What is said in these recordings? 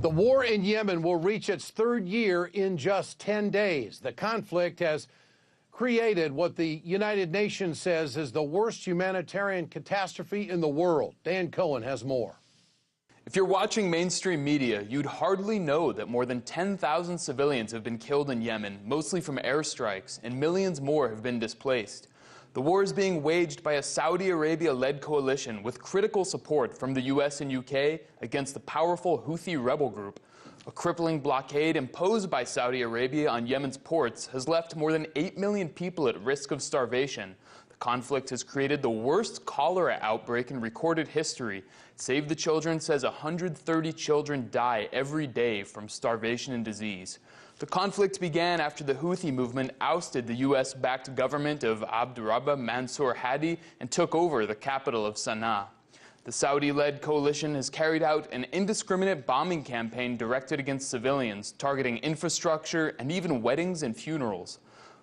The war in Yemen will reach its third year in just 10 days. The conflict has created what the United Nations says is the worst humanitarian catastrophe in the world. Dan Cohen has more. If you're watching mainstream media, you'd hardly know that more than 10,000 civilians have been killed in Yemen, mostly from airstrikes, and millions more have been displaced. The war is being waged by a Saudi Arabia-led coalition with critical support from the US and UK against the powerful Houthi rebel group. A crippling blockade imposed by Saudi Arabia on Yemen's ports has left more than 8 million people at risk of starvation. The conflict has created the worst cholera outbreak in recorded history. Save the Children says 130 children die every day from starvation and disease. The conflict began after the Houthi movement ousted the US-backed government of Abdurrahman Mansour Hadi and took over the capital of Sana'a. The Saudi-led coalition has carried out an indiscriminate bombing campaign directed against civilians, targeting infrastructure and even weddings and funerals.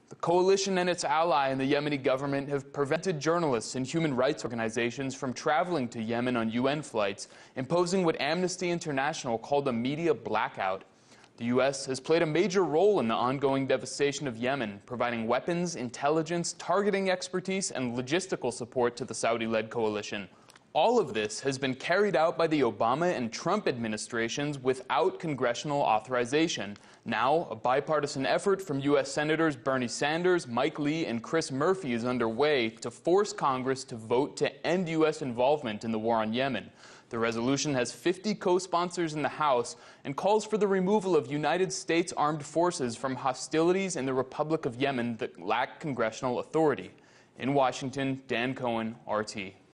The coalition and its ally in the Yemeni government have prevented journalists and human rights organizations from traveling to Yemen on UN flights, imposing what Amnesty International called a media blackout. The U.S. has played a major role in the ongoing devastation of Yemen, providing weapons, intelligence, targeting expertise, and logistical support to the Saudi-led coalition. All of this has been carried out by the Obama and Trump administrations without congressional authorization. Now, a bipartisan effort from U.S. Senators Bernie Sanders, Mike Lee, and Chris Murphy is underway to force Congress to vote to end U.S. involvement in the war on Yemen. The resolution has 50 co-sponsors in the House and calls for the removal of United States armed forces from hostilities in the Republic of Yemen that lack congressional authority. In Washington, Dan Cohen, RT.